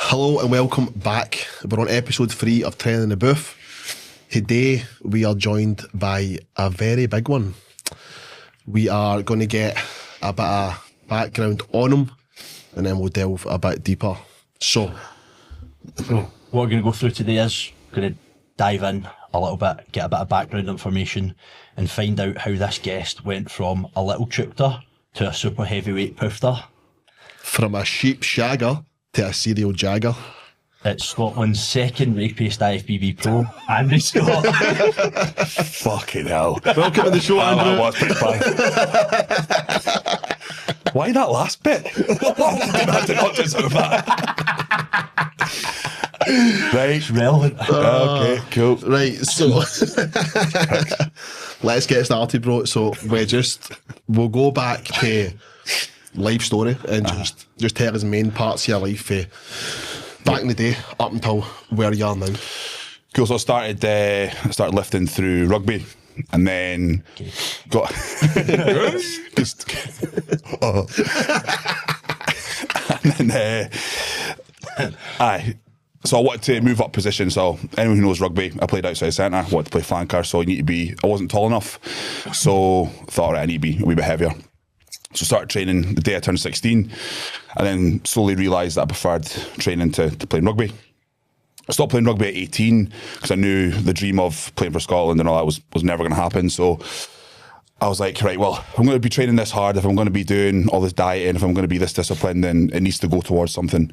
Hello and welcome back. We're on episode 3 of Tren in the Booth. Today we are joined by a very big one. We are going to get a bit of background on him and then we'll delve a bit deeper. So what we're going to go through today is going to dive in a little bit, get a bit of background information and find out how this guest went from a little troopter to a super heavyweight poofter. From a sheep shagger to a serial jagger. It's Scotland's second rapist IFBB pro, Andy Scott. Fucking hell. Welcome to the show, Andrew. That was pretty bad. Why that last bit? I did not deserve that. Right. It's relevant. Okay, cool. Right, so let's get started, bro. So we'll go back to life story and just tell us main parts of your life back in the day up until where you are now. Cool. So I started lifting through rugby, and then got just and then So I wanted to move up position. So anyone who knows rugby, I played outside centre. I wanted to play flanker, so I wasn't tall enough. So I thought, right, I need to be a wee bit heavier. So started training the day I turned 16, and then slowly realised that I preferred training to playing rugby. I stopped playing rugby at 18 because I knew the dream of playing for Scotland and all that was never going to happen. So I was like, right, well, if I'm going to be training this hard, if I'm going to be doing all this dieting, if I'm going to be this disciplined, then it needs to go towards something.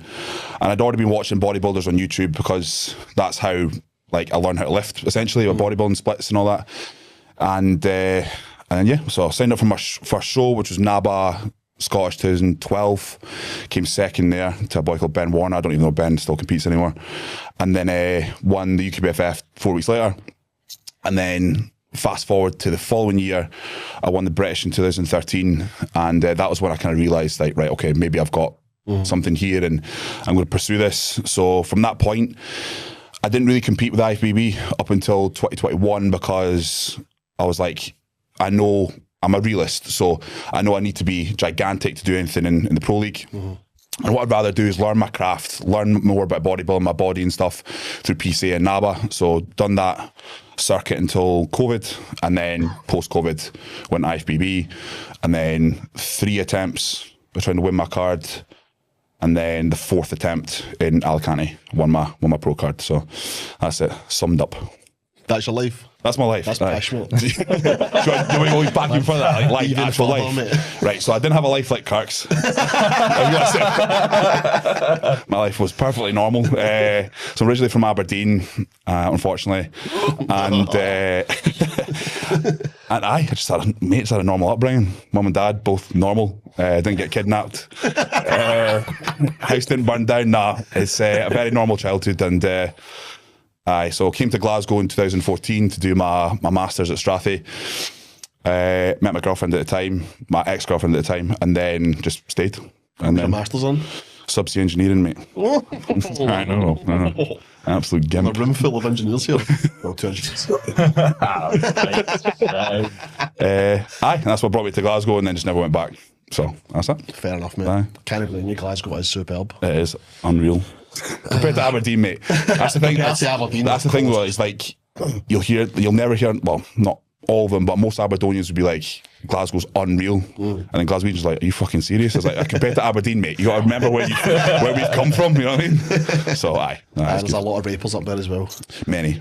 And I'd already been watching bodybuilders on YouTube because that's how I learned how to lift, essentially, with bodybuilding splits and all that. And then so I signed up for my first show, which was NABA Scottish 2012. Came second there to a boy called Ben Warner. I don't even know if Ben still competes anymore. And then won the UKBFF 4 weeks later. And then fast forward to the following year, I won the British in 2013. And that was when I kind of realised, right, okay, maybe I've got something here and I'm going to pursue this. So from that point, I didn't really compete with IFBB up until 2021 because I was like, I know I'm a realist, so I know I need to be gigantic to do anything in the pro league. And what I'd rather do is learn my craft, learn more about bodybuilding, my body and stuff through PCA and NABA. So done that circuit until COVID, and then post-COVID went IFBB, and then 3 attempts of trying to win my card, and then the 4th attempt in Alicante won my pro card. So that's it, summed up. That's your life. That's my life. That's passionate. Do you want to back you for that? Like actual life. Mate. Right, so I didn't have a life like Kirk's. My life was perfectly normal. So originally from Aberdeen, unfortunately. And I just had mates had a normal upbringing. Mum and dad, both normal. Didn't get kidnapped. House didn't burn down. Nah, it's a very normal childhood. And so came to Glasgow in 2014 to do my masters at Strathy. Met my girlfriend at the time, my ex-girlfriend at the time, and then just stayed. And then masters on? Subsea engineering, mate. I know. Absolute gimp. A room full of engineers here. Well, 2 engineers. And that's what brought me to Glasgow, and then just never went back. So that's it. Fair enough, mate. Aye. Can't believe you, Glasgow is superb. It is unreal. Compared to Aberdeen, mate. That's the thing. Compared to Aberdeen, That's the thing, though. It's like you'll never hear. Well, not all of them, but most Aberdonians would be like, Glasgow's unreal, and then Glaswegians like, are you fucking serious? It's like, compared to Aberdeen, mate, you got to remember where we've come from. You know what I mean? So there's a lot of rapers up there as well. Many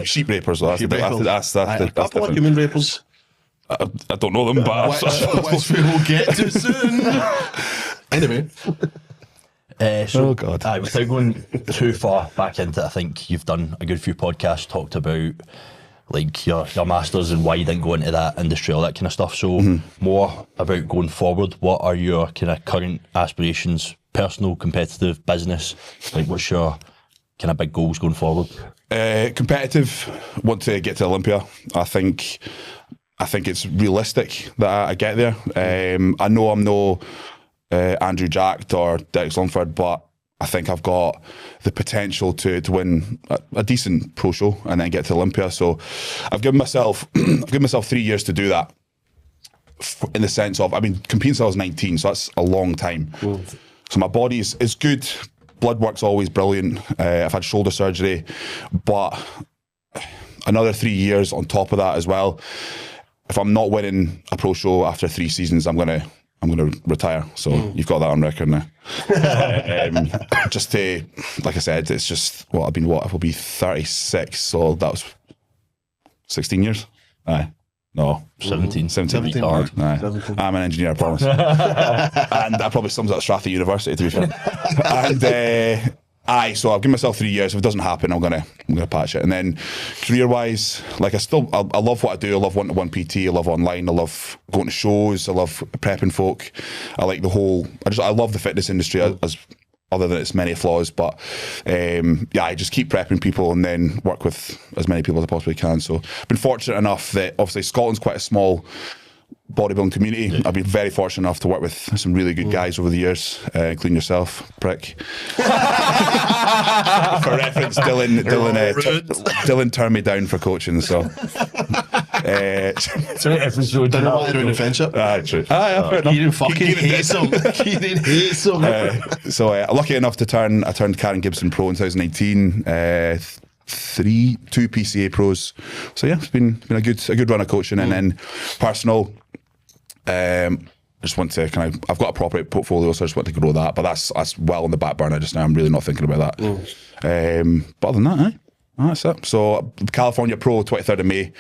sheep rapers. Though. That's a couple of human rapers. I don't know them, but which we will get to soon. Anyway. Oh God! Without going too far back into it, I think you've done a good few podcasts, talked about like your masters and why you didn't go into that industry, all that kind of stuff. So more about going forward. What are your kind of current aspirations, personal, competitive, business? Like, what's your kind of big goals going forward? Competitive. Want to get to Olympia. I think it's realistic that I get there. I know I'm no Andrew Jacked or Derek Slumford, but I think I've got the potential to win a decent pro show and then get to Olympia. So I've given myself 3 years to do that. In the sense of, I've been competing since I was 19, so that's a long time. So my body is good blood work's always brilliant. I've had shoulder surgery, but another 3 years on top of that as well. If I'm not winning a pro show after 3 seasons, I'm gonna retire. So you've got that on record now. Just to, like I said, it's just I will be 36. So that was 16 years. Aye. No, 17. 17. Hard. Aye. 17. I'm an engineer, I promise. And that probably sums up Strathclyde University, to be fair. And so I've given myself 3 years. If it doesn't happen, I'm gonna patch it. And then career-wise, like I love what I do. I love one-to-one PT. I love online. I love going to shows. I love prepping folk. I like the whole. I love the fitness industry as other than its many flaws. But I just keep prepping people and then work with as many people as I possibly can. So I've been fortunate enough that obviously Scotland's quite a small bodybuilding community. I've been very fortunate enough to work with some really good guys over the years, including yourself, prick. For reference, Dylan turned me down for coaching, so. Episode don't know why they're in a friendship. True. Kieran fucking hates him. Kieran hates him. Lucky enough to turn Karen Gibson pro in 2019. 2 PCA pros. So yeah, it's been a good run of coaching, and then personal. I just want to I've got a proper portfolio, so I just want to grow that. But that's well on the back burner just now. I'm really not thinking about that. But other than that, that's it. So California Pro, 23rd of May.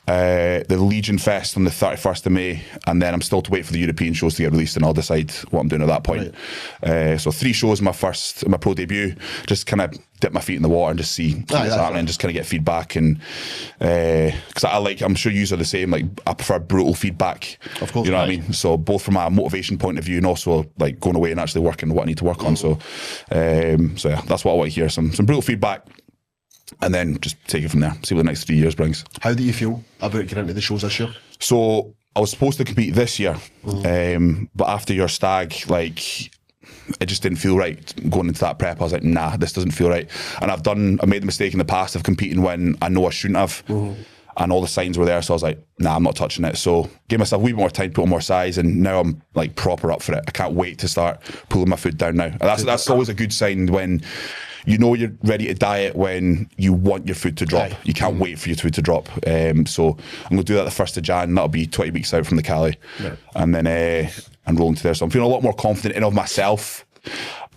The Legion Fest on the 31st of May, and then I'm still to wait for the European shows to get released, and I'll decide what I'm doing at that point. Right. So 3 shows in my pro debut. Just kind of dip my feet in the water and just see what's happening, and just kind of get feedback. And because I'm sure you are the same. Like, I prefer brutal feedback. Of course, you know what I mean. So both from a motivation point of view, and also like going away and actually working what I need to work on. So yeah, that's what I want to hear. Some brutal feedback. And then just take it from there, see what the next 3 years brings. How do you feel about getting into the shows this year? So I was supposed to compete this year, but after your stag, like, it just didn't feel right going into that prep. I was like, nah, this doesn't feel right. And I made the mistake in the past of competing when I know I shouldn't have. And all the signs were there, so I was like, nah, I'm not touching it. So gave myself a wee bit more time, put on more size, and now I'm like proper up for it. I can't wait to start pulling my foot down now. And that's always a good sign when you know you're ready to diet, when you want your food to drop. You can't wait for your food to drop. So I'm going to do that the 1st of Jan. That'll be 20 weeks out from the Cali. Right. And then and rolling to there. So I'm feeling a lot more confident in of myself.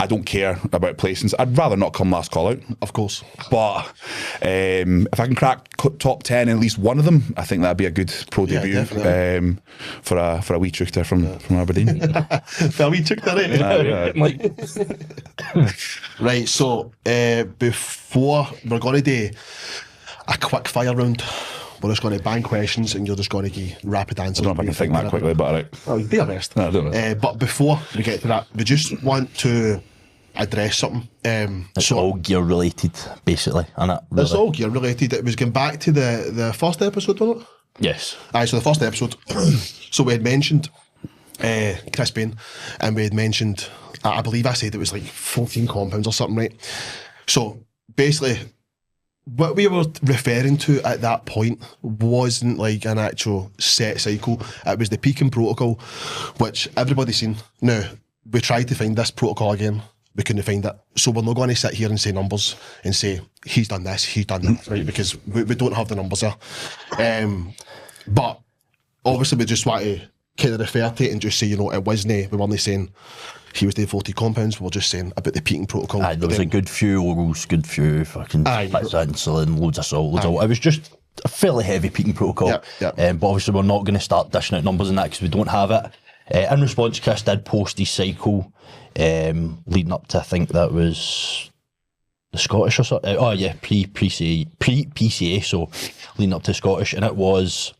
I don't care about placings. I'd rather not come last call out, of course. But if I can crack top 10 in at least one of them, I think that'd be a good pro debut for a wee truchter from Aberdeen. For a wee truchter, Right, so before we're going to do a quick fire round. We're just going to bang questions and you're just going to give rapid answers. I don't know if I can think that quickly, but alright. Oh, you do your best. No, don't know. But before we get to that, we just want to address something. It's all gear related, basically, isn't it? Really? It's all gear related. It was going back to the first episode, wasn't it? Yes. Aye, so the first episode. So we had mentioned Chris Payne, and we had mentioned, I believe I said it was like 14 compounds or something, right? So basically, what we were referring to at that point wasn't like an actual set cycle. It was the peaking protocol, which everybody's seen. Now, we tried to find this protocol again. We couldn't find it. So we're not going to sit here and say numbers and say, he's done this, he's done that, right? Because we don't have the numbers there. But obviously we just want to kind of refer to it and just say, we weren't saying he was doing 40 compounds, we were just saying about the peaking protocol. Aye, there was a good few orals, good few fucking bits of insulin, loads of salt, It was just a fairly heavy peaking protocol. But obviously we're not going to start dishing out numbers in that because we don't have it. In response, Chris did post his cycle leading up to, I think that was the Scottish or something. Pre-PCA, so leading up to Scottish, and it was,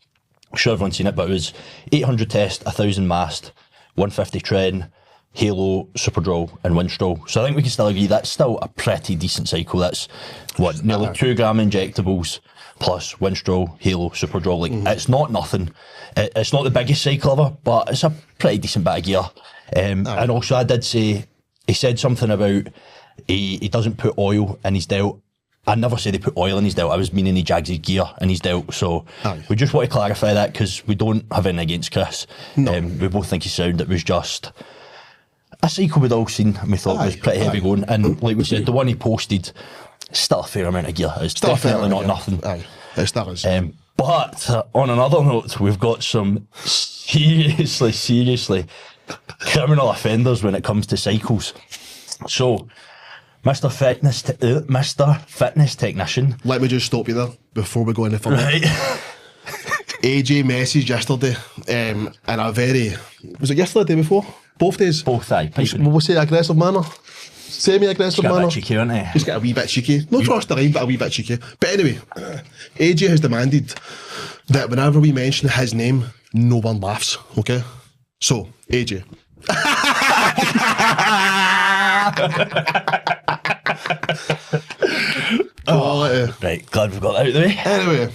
I'm sure everyone's seen it, but it was 800 test, 1,000 mast, 150 Tren, Halo, Superdraw and Winstrol. So I think we can still agree that's still a pretty decent cycle. That's nearly 2 gram injectables plus Winstrol, Halo, Superdraw. Like, it's not nothing. It's not the biggest cycle ever, but it's a pretty decent bit of gear. And also I did say, he said something about he doesn't put oil in his delt. I never said he put oil in his delt. I was meaning he jags his gear in his delt. So we just want to clarify that because we don't have anything against Chris. No. We both think he's sound. It was just, a cycle we'd all seen and we thought was pretty heavy going. And like we said, the one he posted, still a fair amount of gear. It's definitely not nothing. Aye, it still is. But on another note, we've got some seriously criminal offenders when it comes to cycles. So, Mr. Fitness Technician. Let me just stop you there before we go any further. Right. AJ messaged yesterday in a very... Was it yesterday, the day before? Both days? Both, aye. We'll say aggressive manner. Semi-aggressive manner. Got a bit cheeky, aren't they? Just get a wee bit cheeky. No cross the line, but a wee bit cheeky. But anyway, AJ has demanded that whenever we mention his name, no one laughs, okay? So, AJ. Right, glad we've got that out of the way. Anyway.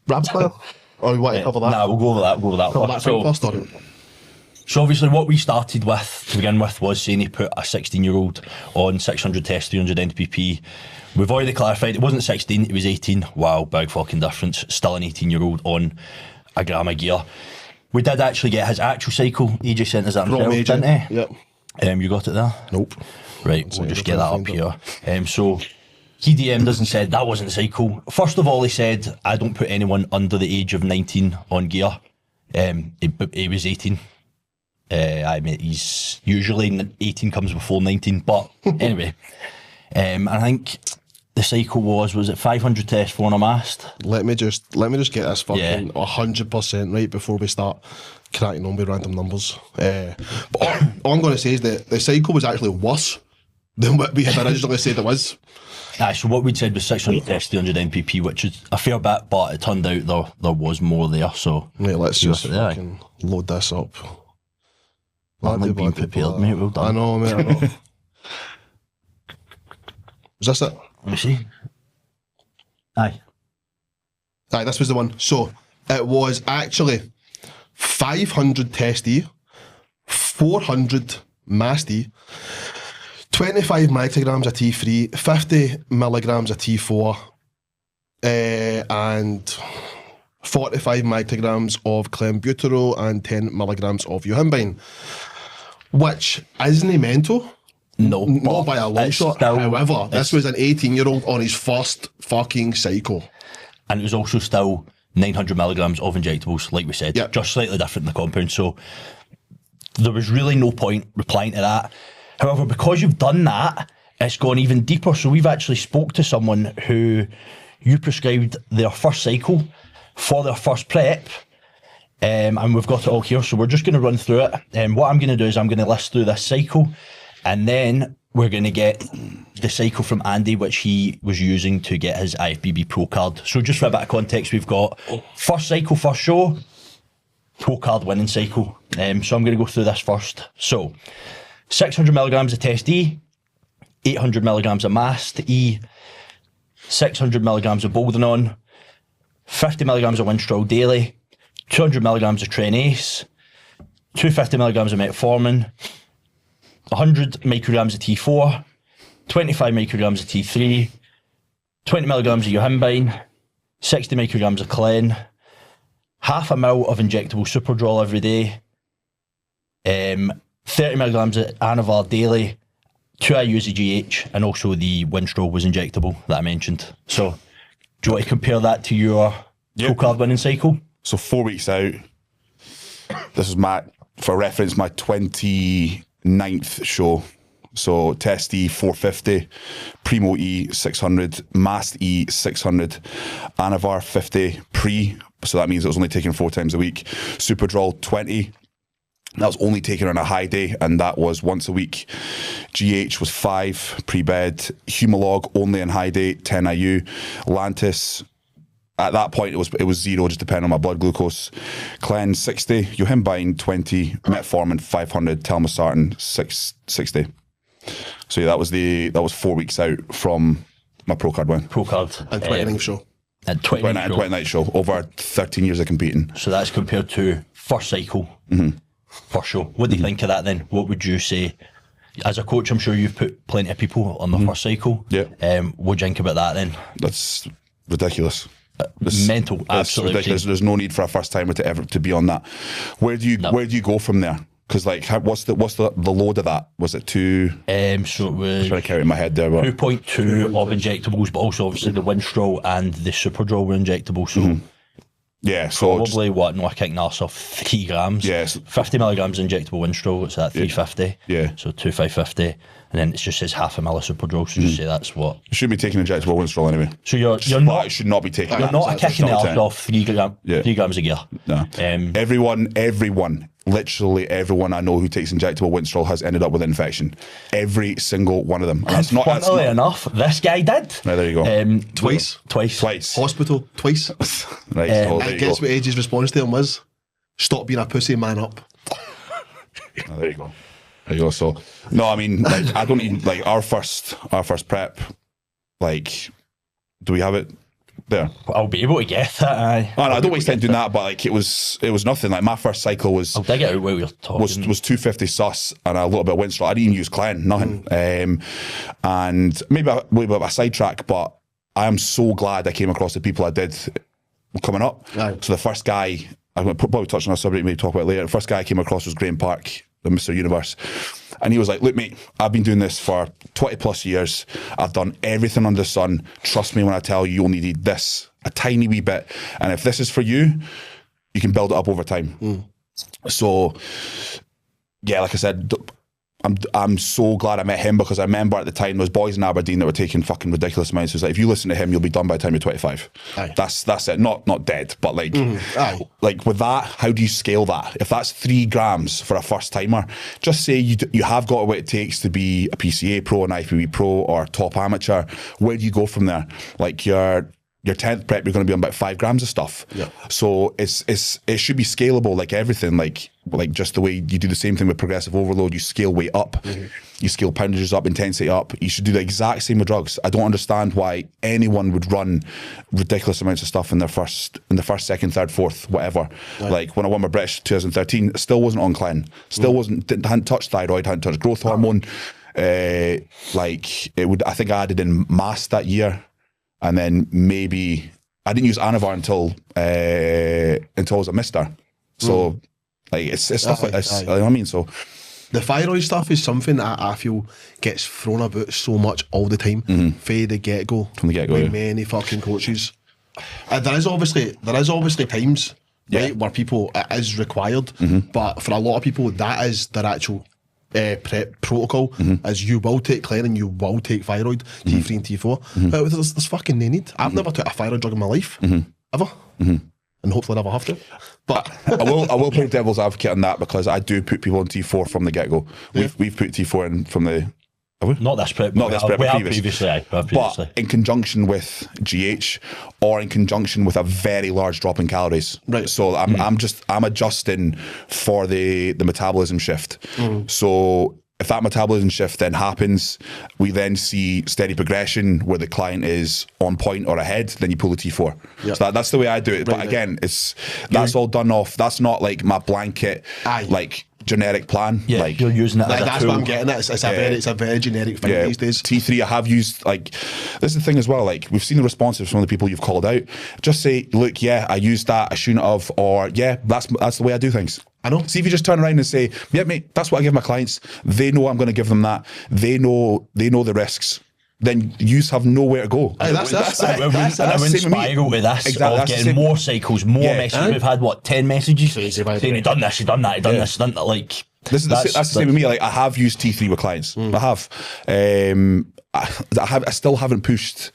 Rap style? Or you want to cover that? Nah, we'll go over that. Cover that first, or? So obviously what we started with to begin with was saying he put a 16-year-old on 600 tests, 300 NPP. We've already clarified it wasn't 16, it was 18. Wow, big fucking difference. Still an 18-year-old on a gram of gear. We did actually get his actual cycle. AJ sent us that himself, didn't he? Yep. You got it there? Nope. Right, we'll just get that up here. So he DM'd us and said that wasn't the cycle. First of all, he said, I don't put anyone under the age of 19 on gear. He was 18. I mean, he's usually 18 comes before 19, but anyway. I think the cycle was it 500 tests for a mast? Let me just get this fucking 100% right before we start cracking on with random numbers. But all I'm going to say is that the cycle was actually worse than what we had originally said it was. So what we'd said was 600 tests, 300 NPP, which is a fair bit, but it turned out there was more there. So right, let's just fucking load this up. I'm like being prepared, mate. Well done. I know, mate. I know. Is this it? Let me see. Aye, this was the one. So it was actually 500 testy, 400 masty, 25 micrograms of T3, 50 milligrams of T4, and 45 micrograms of clenbuterol and 10 milligrams of euhimbine, which isn't mental. No, not by a long shot. However, this was an 18-year-old on his first fucking cycle. And it was also still 900 milligrams of injectables, like we said, just slightly different in the compound. So there was really no point replying to that. However, because you've done that, it's gone even deeper. So we've actually spoke to someone who you prescribed their first cycle for their first prep. And we've got it all here. So we're just going to run through it. And what I'm going to do is I'm going to list through this cycle. And then we're going to get the cycle from Andy, which he was using to get his Ifbb Pro card. So just for a bit of context, we've got first cycle, first show, Pro card winning cycle. So I'm going to go through this first. So 600 milligrams of test E, 800 milligrams of mast E, 600 milligrams of Boldenon, 50 milligrams of Winstrol daily, 200 milligrams of Tren Ace, 250 milligrams of metformin, 100 micrograms of T4, 25 micrograms of T3, 20 milligrams of euhimbine, 60 micrograms of Clen, half a mil of injectable Superdrol every day, 30 milligrams of Anavar daily, 2 IUs of GH, and also the Winstrol was injectable that I mentioned. So, do you want to compare that to your Pro card winning cycle? So 4 weeks out, this is for reference, my 29th show. So Test E 450, Primo E 600, Mast E 600, Anavar 50 pre, so that means it was only taken 4 times a week. Superdrol 20, that was only taken on a high day, and that was once a week. GH was 5 pre-bed, Humalog only on high day, 10 IU, Lantus. At that point, it was 0, just depending on my blood glucose. Clen 60, Euhimbine 20, Metformin 500, Telmisartan 660. So yeah, that was 4 weeks out from my pro card win. Pro card and 29th show. And 29th show over 13 years of competing. So that's compared to first cycle, first show. What do you think of that then? What would you say? As a coach, I'm sure you've put plenty of people on the first cycle. Yeah. What do you think about that then? That's ridiculous. Mental, absolutely. Ridiculous. There's no need for a first timer to be on that. Where do you go from there? Because like, what's the load of that? Was it two? So it was I'm trying to count in my head there. But 2.2 of injectables, but also obviously the Winstrol and the Superdrol were injectable. So yeah, so probably what? No, I kicked Nars off 3 grams. Yes. 50 milligrams injectable Winstrol. It's at 350. Yeah. So 2,550, and then it just says half a mil of Superdrol. So just say that's what. you should be taking injectable Winstrol anyway. So you're But not it should not be taken. you're not a kick in the arse off 3 grams a gear. No. Everyone, literally everyone I know who takes injectable Winstrol has ended up with infection. Every single one of them. And that's not. Funnily enough, this guy did. Right, there you go. Twice. Hospital, twice. Right, so there And you guess go. what Edge's response to him was? Stop being a pussy, man up. Oh, there you go. There you go. So no, I mean, like, I don't even like our first prep. Like, do we have it there? I'll be able to get that. Aye. Oh, no, I don't waste time doing that, but like it was nothing. Like my first cycle was I'll dig it out while we're talking. was 250 sus and a little bit of Winstrol. I didn't even use Clen, nothing. And maybe a bit of a sidetrack, but I am so glad I came across the people I did coming up. Right. So the first guy, I'm going to probably touch on a subject maybe talk about it later. The first guy I came across was Graham Park, the Mr. Universe. And he was like, look, mate, I've been doing this for 20 plus years. I've done everything under the sun. Trust me when I tell you, you only need this, a tiny wee bit. And if this is for you, you can build it up over time. So, yeah, like I said, I'm so glad I met him, because I remember at the time there was boys in Aberdeen that were taking fucking ridiculous amounts. It was like, if you listen to him, you'll be done by the time you're 25. Aye. That's it. Not dead, but like, Aye. like with that, how do you scale that? If that's 3 grams for a first timer, just say you have got what it takes to be a PCA pro, an Ifbb pro, or top amateur. Where do you go from there? Like your 10th prep, you're going to be on about 5 grams of stuff. Yeah. So it should be scalable, like everything, like just the way you do the same thing with progressive overload. You scale weight up, you scale poundages up, intensity up. You should do the exact same with drugs. I don't understand why anyone would run ridiculous amounts of stuff in the first, second, third, fourth, whatever. Right. Like when I won my British 2013, it still wasn't on Clen, still hadn't touched thyroid, hadn't touched growth hormone. Like it would, I think I added in mass that year. And then maybe I didn't use Anavar until I was a mister. So like it's stuff like this. You know what I mean? So The thyroid stuff is something that I feel gets thrown about so much all the time. From the get-go. From the get-go, With yeah. many fucking coaches. There is obviously times, right, where people, it is required. But for a lot of people, that is their actual prep protocol, as you will take Clen and you will take thyroid, T3 and T4. But there's fucking no need. I've never took a thyroid drug in my life, ever. And hopefully never have to. But I will play devil's advocate on that, because I do put people on T4 from the get-go. We've put T4 in from the... Not this prep. Not this prep, we have previously. previously. But in conjunction with GH, or in conjunction with a very large drop in calories. Right. So I'm adjusting for the metabolism shift. So if that metabolism shift then happens, we then see steady progression where the client is on point or ahead, then you pull the T4. Yep. So that's the way I do it. Right, But again, that's all done off. That's not like my blanket, like generic plan. Yeah, like you're using it as a that's tool. what I'm getting at. It's a very generic thing these days. T3 I have used, like, this is the thing as well, like, we've seen the responses from the people you've called out. Just say, look, yeah, I used that, I shouldn't have, or yeah, that's the way I do things. I know. See if you just turn around and say, yeah, mate, that's what I give my clients. They know I'm going to give them that. They know the risks. Then you have nowhere to go. That's And I went spiral with this, Exactly, of that's the getting same- more cycles, more messages. We've had, 10 messages saying, you've done this, you've done that, you've done this, you've done that. Like, That's the same with me. Like, I have used T3 with clients. I have. I still haven't pushed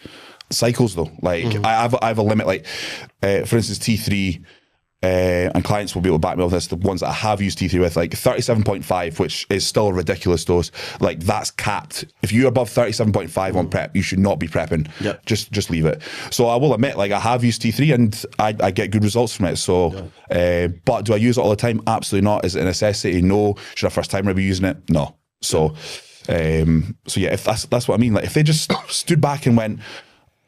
cycles though. Like, I have a limit. Like, for instance, T3. And clients will be able to back me up this. The ones that I have used T3 with, like 37.5, which is still a ridiculous dose. Like, that's capped. If you're above 37.5 on prep, you should not be prepping. Yep. Just leave it. So I will admit, like, I have used T3 and I get good results from it. So, but do I use it all the time? Absolutely not. Is it a necessity? No. Should a first timer be using it? No. So, yeah, if that's what I mean. Like, if they just stood back and went,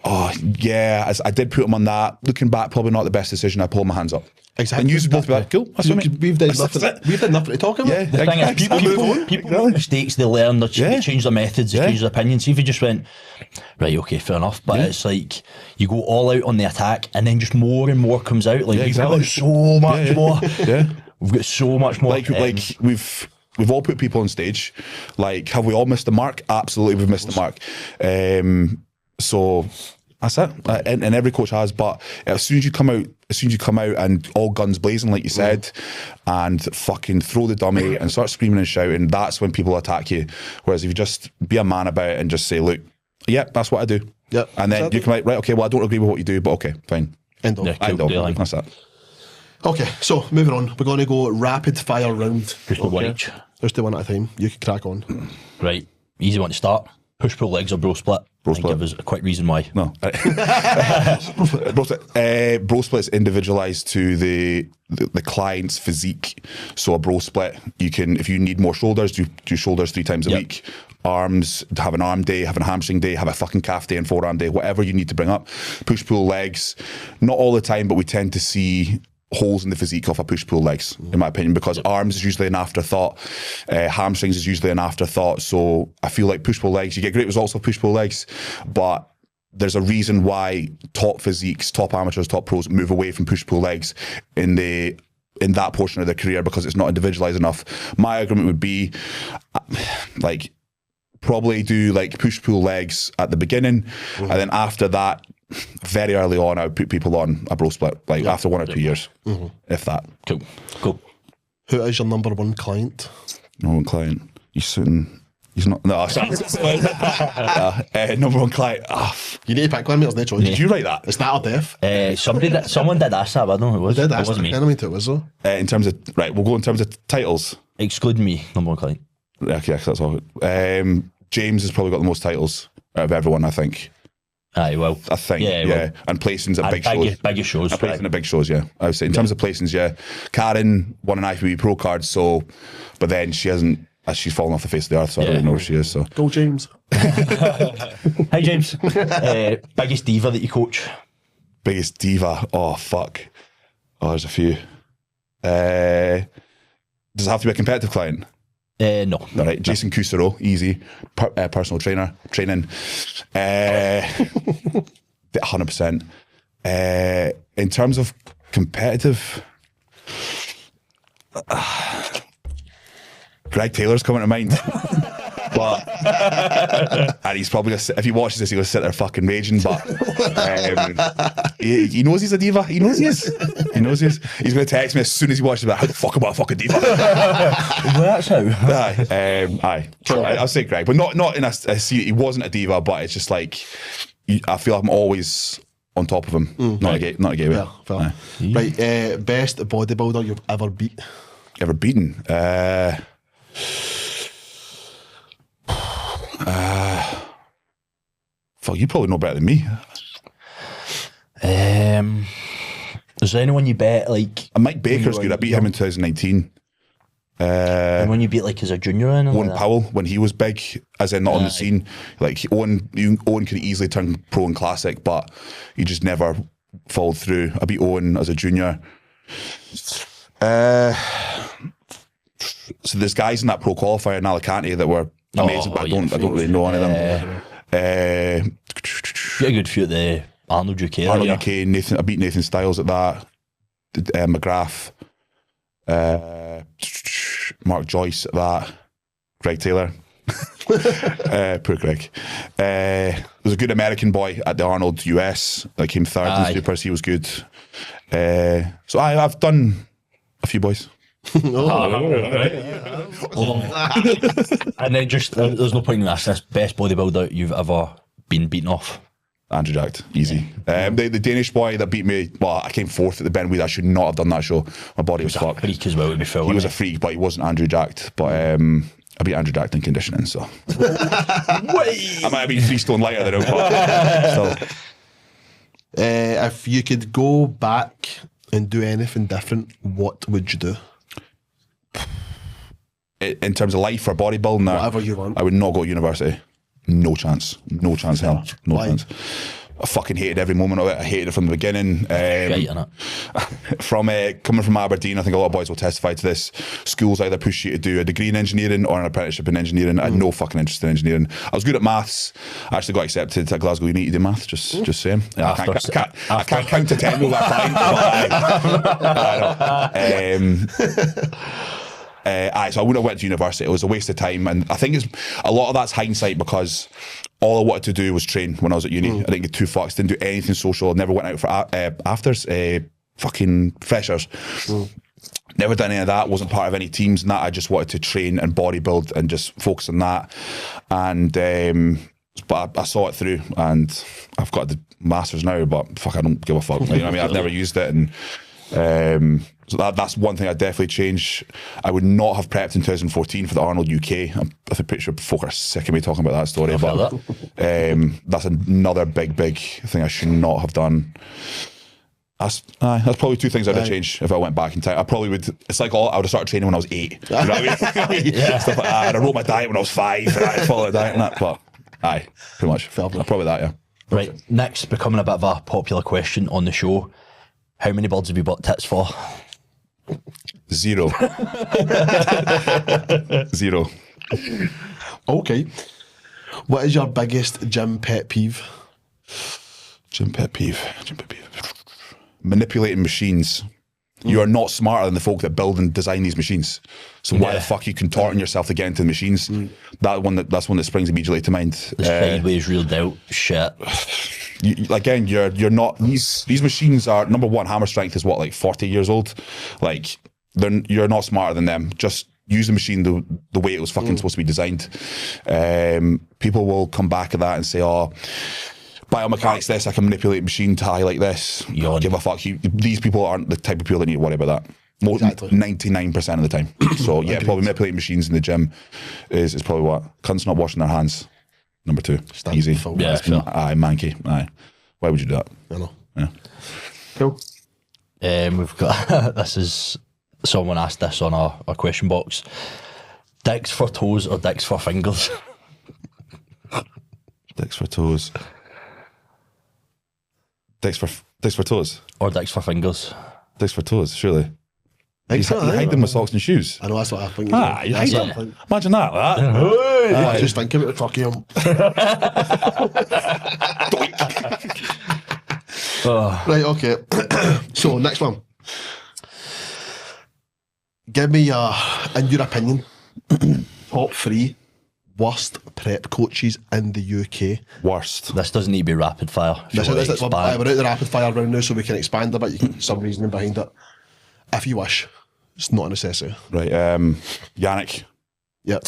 oh yeah, I did put them on that. Looking back, probably not the best decision. I pulled my hands up. Exactly. And you both be like, cool. That's what I mean. We've done nothing to talk about. Yeah. the thing is, people make mistakes, they learn, they change their methods, they change their opinions. See if you just went, right, okay, fair enough. But it's like, you go all out on the attack and then just more and more comes out. Like, you've got so much more. We've got so much more. Like we've all put people on stage. Like, have we all missed the mark? Absolutely, we've missed the mark. So that's it. And every coach has. But as soon as you come out and all guns blazing, like you said, and fucking throw the dummy and start screaming and shouting, that's when people attack you. Whereas if you just be a man about it and just say, look, yep, that's what I do. Yep. And then you can like, right, okay, well, I don't agree with what you do, but okay, fine. End of. Yeah, cool. End of. Deal. That's it. Okay, so moving on. We're going to go rapid fire round. Just the one each. Just the one at a time. You can crack on. Right, easy one to start. Push pull legs or bro split. Bro And split. give us a quick reason why. No. Bro split is individualized to the client's physique. So a bro split, you can, if you need more shoulders, do shoulders 3 times a week. Arms, have an arm day, have a hamstring day, have a fucking calf day and forearm day, whatever you need to bring up. Push pull legs, not all the time, but we tend to see holes in the physique off a push-pull legs, in my opinion, because arms is usually an afterthought, hamstrings is usually an afterthought. So I feel like push-pull legs, you get great results off push-pull legs, but there's a reason why top physiques, top amateurs, top pros move away from push-pull legs in that portion of their career because it's not individualized enough. My argument would be like probably do like push-pull legs at the beginning, and then after that, very early on, I would put people on a bro split, like after 1 or 2 years, if that. Cool. Who is your number one client? Number one client. He's not. No, number one client. You need to pick one, mate. There's no choice. Did you write that? It's that or death. Someone did ask that, but I don't know who it was. Did It ask wasn't me. I mean, it was though. In terms of, right, we'll go in terms of titles. Excluding me, number one client. Okay, that's all. James has probably got the most titles out of everyone, I think. Aye, well. I think, Yeah, yeah. well, And placings at big shows. Bigger shows. And placing at big shows, yeah. I would say in terms of placings, yeah. Karen won an Ifbb Pro card, so, but then she hasn't, she's fallen off the face of the earth, so I don't really know where she is. So Go James. Hi, James. Biggest diva that you coach? biggest diva. Oh fuck. Oh, there's a few. Does it have to be a competitive client? No. All right, Jason Coustereau, easy. Personal training. 100%. In terms of competitive, Greg Taylor's coming to mind. But and he's probably gonna, if he watches this, he's gonna sit there fucking raging. But he knows he's a diva. He knows he is. He's gonna text me as soon as he watches it. How the fuck am I a fucking diva? Well, that's how. Aye. I'll say Greg, but not in a see. He wasn't a diva, but it's just like I feel like I'm always on top of him. Not a gateway. Yeah, fair. Right, best bodybuilder you've ever beat? Ever beaten? Fuck, you probably know better than me. Is there anyone you bet like? Mike Baker's good. I beat him in 2019. When you beat like as a junior or anything Owen like that? Powell, when he was big, as in not on the scene. Like Owen could easily turn pro and classic, but he just never followed through. I beat Owen as a junior. So there's guys in that pro qualifier in Alicante that were amazing, but I don't really know any of them. Get a good few at the Arnold UK. Arnold area. UK, Nathan. I beat Nathan Styles at that. McGrath, Mark Joyce at that. Greg Taylor. Poor Greg. There's a good American boy at the Arnold US that came third in Supers. He was good. So I've done a few boys. And then just there's no point in this. This best bodybuilder you've ever been beaten off. Andrew Jacked, easy. The Danish boy that beat me, well, I came fourth at the Benweed. I should not have done that show. My body was fucked. Freak as well to be fair. He was a freak, but he wasn't Andrew Jacked. But I beat Andrew Jacked in conditioning, so I might have been 3 stone lighter than him. So If you could go back and do anything different, what would you do? in terms of life or bodybuilding, Whatever you want. I would not go to university. No chance. Hell. No Why? chance. I fucking hated every moment of it. I hated it from the beginning. Shite, innit? From coming from Aberdeen, I think a lot of boys will testify to this. Schools either push you to do a degree in engineering or an apprenticeship in engineering. I had no fucking interest in engineering. I was good at maths. I actually got accepted at Glasgow Uni to do maths. Just saying. Yeah, I can't count to 10 with that fine. So I wouldn't have went to university. It was a waste of time, and I think it's a lot of that's hindsight, because all I wanted to do was train when I was at uni. I didn't get two fucks, didn't do anything social, never went out for afters, fucking freshers. Never done any of that, wasn't part of any teams and that. I just wanted to train and bodybuild and just focus on that. And but I saw it through, and I've got the masters now, but fuck, I don't give a fuck. You know what I mean? I've never used it, and so that's one thing I'd definitely change. I would not have prepped in 2014 for the Arnold UK. I'm pretty sure folk are sick of me talking about that story, but that's another big thing I should not have done. That's probably two things I'd have changed if I went back in time. I probably would. It's like I would have started training when I was 8. You know what I mean? Stuff like that. And I wrote my diet when I was 5. And I followed the diet and that. But pretty much. Probably that, yeah. Right, next, becoming a bit of a popular question on the show. How many birds have you bought tits for? 0. 0. Okay. What is your biggest gym pet peeve? Gym pet peeve. Manipulating machines. You are not smarter than the folk that build and design these machines. So why the fuck are you contorting yourself to get into the machines? That's one that springs immediately to mind. Sideways, reeled out shit. You're not. These machines are, number one, hammer strength is what, like 40 years old. Like, you're not smarter than them. Just use the machine the way it was fucking supposed to be designed. People will come back at that and say, "Oh, biomechanics this, I can manipulate machine to highlight this." You don't give a fuck. These people aren't the type of people that need to worry about that. 99% of the time. So yeah, probably manipulating machines in the gym is probably what. Cunts not washing their hands. Number 2. Easy. Yeah, sure. Aye, manky. Aye. Why would you do that? I know. Yeah. Cool. We've got this is someone asked this on our question box. Dicks for toes or dicks for fingers? Dicks for toes. Dicks for toes. Or dicks for fingers? Dicks for toes, surely. You hide them with socks and shoes. I know, that's what I think. You hide them. Imagine that. I just think about it, fuck him. Right, okay. So, next one. Give me, in your opinion, top 3 worst prep coaches in the UK. Worst. This doesn't need to be rapid fire. We're out the rapid fire round now, so we can expand a bit. You can put some reasoning behind it. If you wish. It's not a necessity. Right, Yannick. Yep.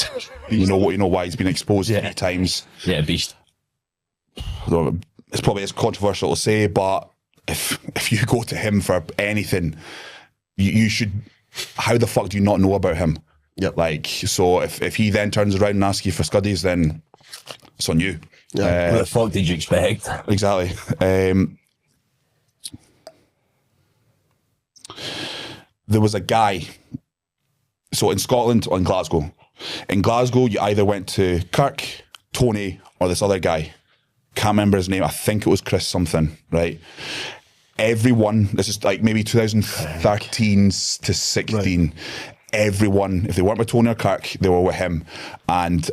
You know why he's been exposed 3 times. Yeah, beast. It's probably as controversial to say, but if you go to him for anything, you should. How the fuck do you not know about him? Yep. Like, so if he then turns around and asks you for scuddies, then it's on you. Yeah. What the fuck did you expect? Exactly. There was a guy. So in Scotland or in Glasgow. In Glasgow, you either went to Kirk, Tony, or this other guy. Can't remember his name. I think it was Chris something, right? Everyone, this is like maybe 2013 to 16, right. Everyone, if they weren't with Tony or Kirk, they were with him. And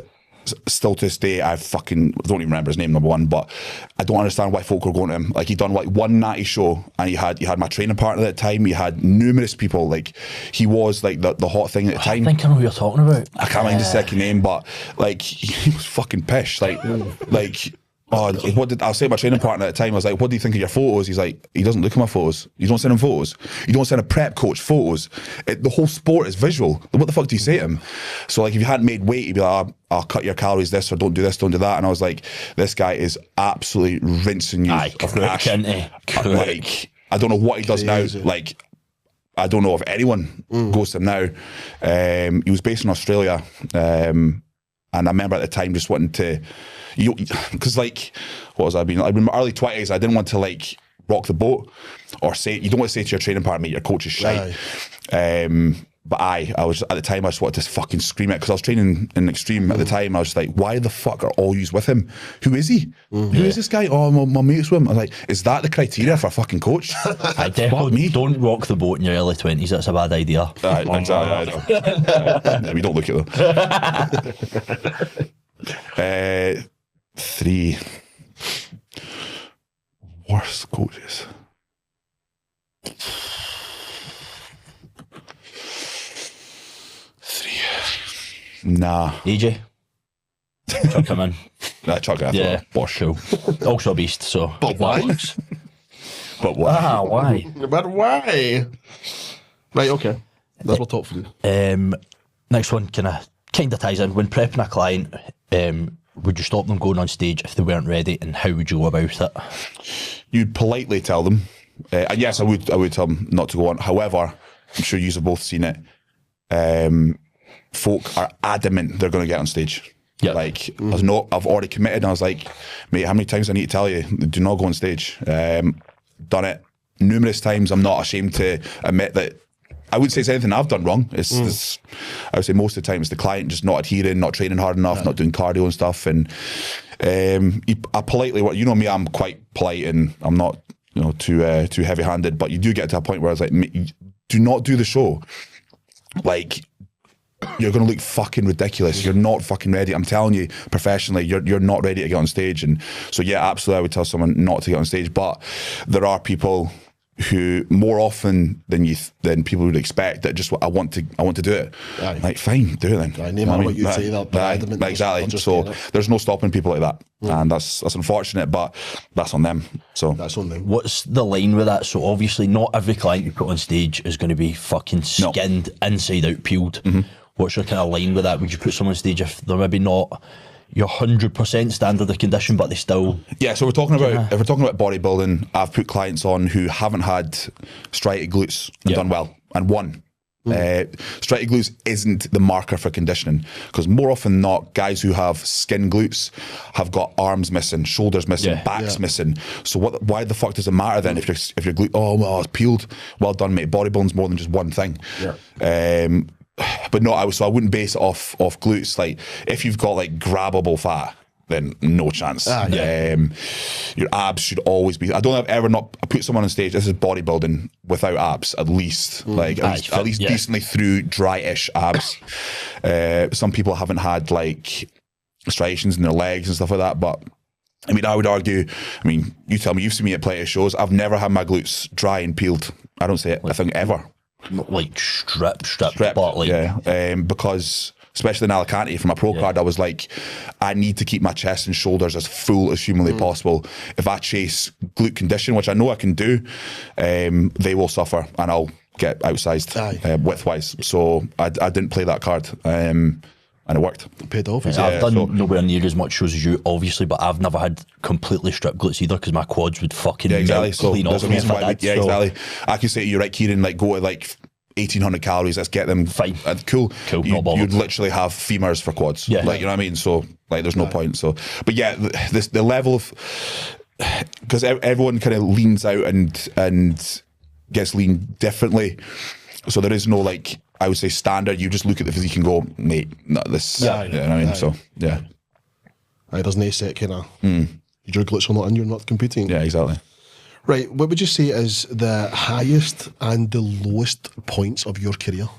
still to this day, I don't even remember his name, number one, but I don't understand why folk were going to him. Like, he'd done like one natty show, and he had my training partner at the time, he had numerous people, like, he was like the hot thing at the time. I think I know who you're talking about. I can't remember the second name, but like, he was fucking pish. Like, I'll say to my training partner at the time, I was like, what do you think of your photos? He's like, he doesn't look at my photos. You don't send him photos. You don't send a prep coach photos. The whole sport is visual. What the fuck do you say to him? So like, if you hadn't made weight, he'd be like, I'll cut your calories this, or don't do this, don't do that. And I was like, this guy is absolutely rinsing you of cash. Like, I don't know what he does now. Like, I don't know if anyone goes to him now. He was based in Australia. And I remember at the time just wanting to, because like, what was I being? Like, in my early 20s, I didn't want to like rock the boat or say, you don't want to say to your training partner, mate, your coach is shite. But I was at the time, I just wanted to fucking scream it because I was training in Extreme at the time. I was just like, why the fuck are all yous with him? Who is he? Who is this guy? Oh, my mate's with him. I was like, is that the criteria for a fucking coach? I definitely don't rock the boat in your early 20s. That's a bad idea. Exactly. We don't look at them. 3 worst coaches. Nah. AJ? Chuck him in. Nah, chuck it. Yeah, Bosh. cool. Also a beast, so. But why? But why? Why? But why? Right, okay. That's my top 3. Next one kind of ties in. When prepping a client, would you stop them going on stage if they weren't ready, and how would you go about it? You'd politely tell them. And yes, I would tell them not to go on. However, I'm sure you have both seen it. Folk are adamant they're going to get on stage. Yep. Like, I've already committed, and I was like, mate, how many times I need to tell you? Do not go on stage. Done it numerous times. I'm not ashamed to admit that. I wouldn't say it's anything I've done wrong. It's I would say most of the time it's the client just not adhering, not training hard enough, not doing cardio and stuff. And I politely, you know me, I'm quite polite and I'm not too heavy-handed. But you do get to a point where I was like, do not do the show. Like, you're going to look fucking ridiculous. You're not fucking ready. I'm telling you, professionally, you're not ready to get on stage. And so, yeah, absolutely, I would tell someone not to get on stage. But there are people who, more often than people would expect, that just I want to do it. Aye. Like, fine, do it then. Aye, no matter what you say, exactly. So there's no stopping people like that, and that's unfortunate, but that's on them. So that's on them. What's the line with that? So obviously, not every client you put on stage is going to be fucking skinned, inside out, peeled. What's your kind of line with that? Would you put someone on stage if they're maybe not your 100% standard of condition, but they still... Yeah, so if we're talking about bodybuilding, I've put clients on who haven't had striated glutes and done well and won. Striated glutes isn't the marker for conditioning, because more often than not, guys who have skin glutes have got arms missing, shoulders missing, backs missing. So why the fuck does it matter then if your glute, it's peeled? Well done, mate. Bodybuilding's more than just one thing. But no, I wouldn't base it off glutes. Like, if you've got like grabbable fat, then no chance. Your abs should always be. I don't have ever not put someone on stage. This is bodybuilding without abs, at least. At least decently through dry-ish abs. Some people haven't had like striations in their legs and stuff like that, but I mean, I would argue. I mean, you tell me. You've seen me at plenty of shows. I've never had my glutes dry and peeled. I don't say it. I think ever. Like stripped, but like because especially in Alicante for my pro card, I was like, I need to keep my chest and shoulders as full as humanly possible. If I chase glute condition, which I know I can do, they will suffer and I'll get outsized width wise. So I didn't play that card. And it worked. It paid off. I've done nowhere near as much shows as you, obviously, but I've never had completely stripped glutes either, because my quads would fucking melt clean off me if I did. Exactly. I could say to you, right, Kieran, like go to like 1,800 calories, let's get them fine. Cool. You'd literally have femurs for quads. Yeah. Like, you know what I mean? So like there's no point. So, but yeah, the level of, because everyone kind of leans out and gets lean differently. So there is no like, I would say standard. You just look at the physique and go, mate, not this. You know what I mean? So yeah. There's no set kind of, your glutes are not in, you're not competing. Yeah, exactly. Right, what would you say is the highest and the lowest points of your career?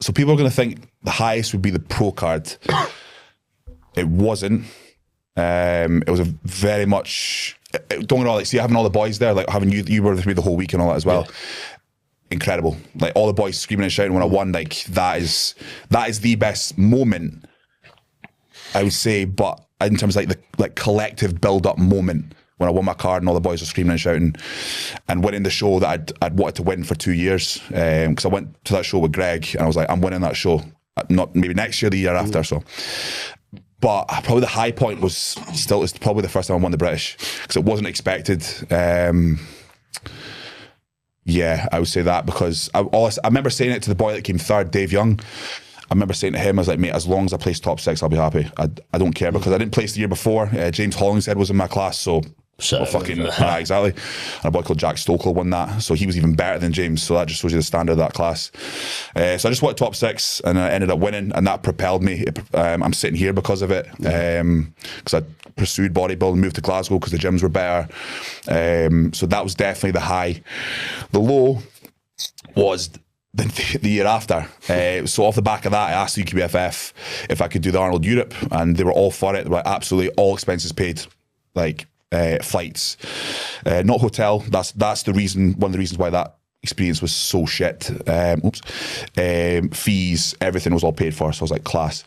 So people are going to think the highest would be the pro card. It wasn't. It was a very much... Don't get me wrong, like, see, having all the boys there, like having you were with me the whole week and all that as well. Incredible. Like all the boys screaming and shouting when I won, like that is the best moment, I would say. But in terms of like the collective build-up moment when I won my card and all the boys were screaming and shouting and winning the show that I'd wanted to win for 2 years. Because I went to that show with Greg and I was like, I'm winning that show. Not maybe next year, the year after. So. But probably the high point it's probably the first time I won the British, because it wasn't expected. Yeah, I would say that, because I remember saying it to the boy that came third, Dave Young. I remember saying to him, I was like, mate, as long as I place top 6, I'll be happy. I don't care, because I didn't place the year before. James Hollingshead was in my class, so So, fucking exactly. And a boy called Jack Stokely won that, so he was even better than James. So that just shows you the standard of that class. So I just went top 6, and I ended up winning, and that propelled me. I'm sitting here because of it, because I pursued bodybuilding, moved to Glasgow because the gyms were better. So that was definitely the high. The low was the year after. So off the back of that, I asked the UKBFF if I could do the Arnold Europe, and they were all for it. They were like, absolutely, all expenses paid, like flights, not hotel. That's the reason. One of the reasons why that experience was so shit. Fees, everything was all paid for. So I was like, class.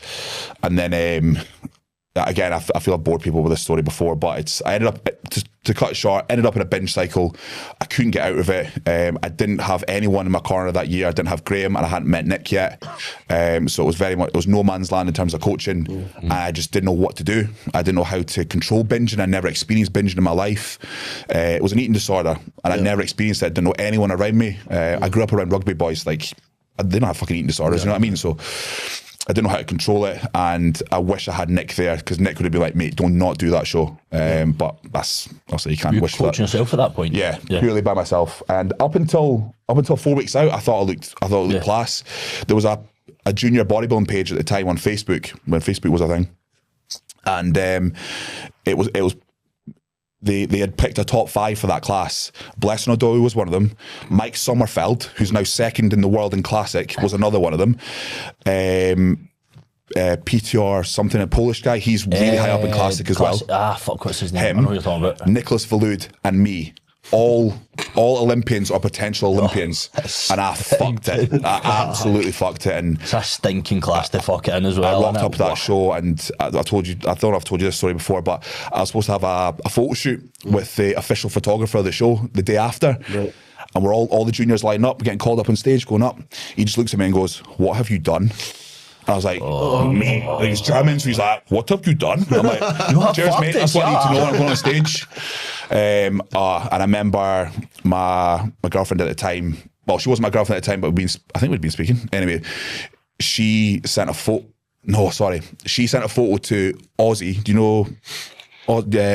And then again, I feel I've bored people with this story before, but I ended up, to cut it short, ended up in a binge cycle. I couldn't get out of it. I didn't have anyone in my corner that year. I didn't have Graham, and I hadn't met Nick yet. So it was no man's land in terms of coaching. And I just didn't know what to do. I didn't know how to control binging. I never experienced binging in my life. It was an eating disorder, and I never experienced it. I didn't know anyone around me. I grew up around rugby boys. Like, they don't have fucking eating disorders, you know what I mean? So I didn't know how to control it, and I wish I had Nick there, because Nick would have been like, mate, don't not do that show. But that's obviously, you can't wish for that. Coaching yourself at that point? Yeah, purely by myself. And up until 4 weeks out, I thought it looked class. There was a junior bodybuilding page at the time on Facebook, when Facebook was a thing, and it was they had picked a top 5 for that class. Blessing O'Doyle was one of them. Mike Sommerfeld, who's now second in the world in Classic, was another one of them. PTR something, a Polish guy, he's really high up in Classic as well. What's his name? Him, I know who you're talking about. Nicholas Valud, and me. All Olympians or potential Olympians, and I fucked it. I absolutely fucked it, and it's a stinking class to fuck it in as well. I rocked up that show, and I thought I've told you this story before, but I was supposed to have a photo shoot with the official photographer of the show the day after. Right. And we're all the juniors lining up, getting called up on stage, going up. He just looks at me and goes, "What have you done?" I was like, mate, he's German, so he's like, "What have you done?" I'm like, "Cheers, mate, that's what I need to know when I'm going on stage." And I remember my girlfriend at the time, well, she wasn't my girlfriend at the time, but I think we'd been speaking. Anyway, she sent a photo to Aussie. Do you know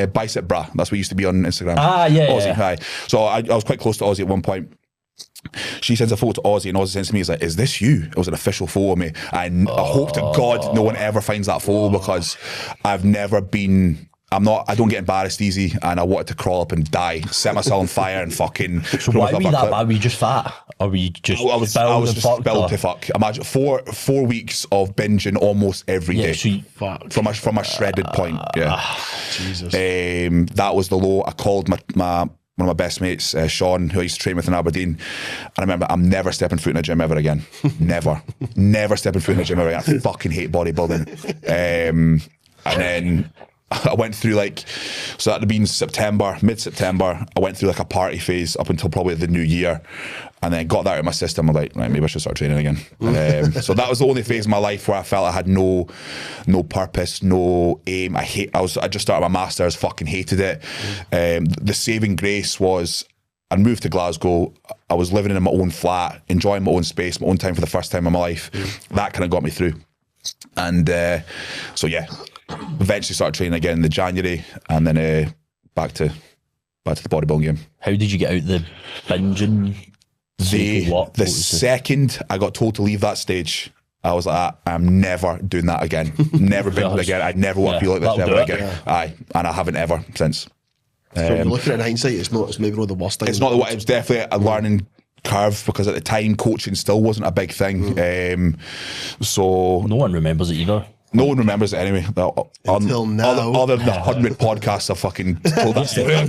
Bicep Bra? That's what used to be on Instagram. Aussie, hi. So I was quite close to Aussie at one point. She sends a photo to Aussie, and Aussie sends to me, he's like, "Is this you?" It was an official photo of me. I hope to God no one ever finds that photo, because I've never been, I don't get embarrassed easy, and I wanted to crawl up and die, set myself on fire and fucking. So why were you that bad? Were you just fat? Or were you just I was just built to fuck. Imagine 4 weeks of binging almost every day. So from a shredded point. Yeah. Jesus. That was the low. I called my one of my best mates, Sean, who I used to train with in Aberdeen. And I remember, I'm never stepping foot in a gym ever again. Never stepping foot in a gym ever again. I fucking hate bodybuilding. And then I went through so that had been mid-September, I went through a party phase up until probably the new year, and then got that out of my system. I'm like, right, maybe I should start training again. So that was the only phase of my life where I felt I had no purpose, no aim. I just started my masters, fucking hated it. The saving grace was I moved to Glasgow. I was living in my own flat, enjoying my own space, my own time for the first time in my life. That kind of got me through. And so yeah, eventually started training again in the January, and then back to the bodybuilding game. How did you get out the binging? The second I got told to leave that stage, I was like, I'm never doing that again. Never binging again. I never want to feel like this ever again. Yeah. And I haven't ever since. So you're looking at it in hindsight, it's maybe not the worst thing. It's not the worst. It was definitely a learning curve, because at the time coaching still wasn't a big thing. So no one remembers it either. No one remembers it anyway. Until now. Other than the 100 podcasts I've fucking told that story.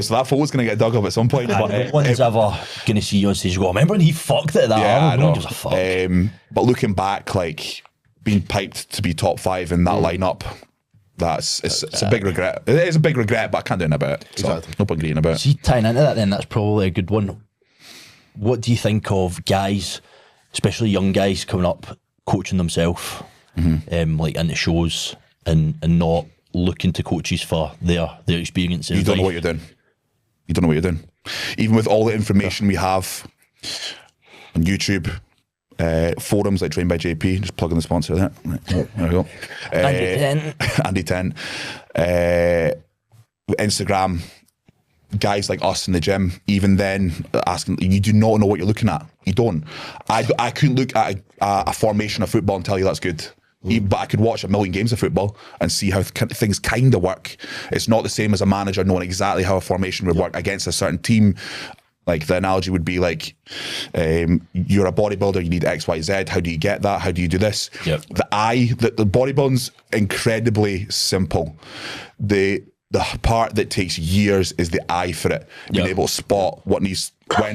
So that photo's going to get dug up at some point. But no one's ever going to see you on stage and go, remember when he fucked it at that? Yeah, I know. No one gives a fuck. But looking back, being piped to be top 5 in that lineup, it's a big regret. It is a big regret, but I can't do anything about it. So exactly. No point grieving about it. See, tying into that then, that's probably a good one. What do you think of guys, especially young guys coming up, coaching themselves, into shows and not looking to coaches for their experiences? You don't know what you're doing. You don't know what you're doing. Even with all the information we have on YouTube, forums like Trained by JP, just plugging the sponsor there. There we go. Andy 10. Andy 10. Instagram, guys like us in the gym, even then, asking, you do not know what you're looking at. You don't. I couldn't look at a formation of football and tell you that's good. But I could watch a million games of football and see how things kind of work. It's not the same as a manager knowing exactly how a formation would work against a certain team. Like the analogy would be like, you're a bodybuilder, you need X, Y, Z. How do you get that? How do you do this? Yep. The bodybuilding's incredibly simple. The part that takes years is the eye for it. Being able to spot when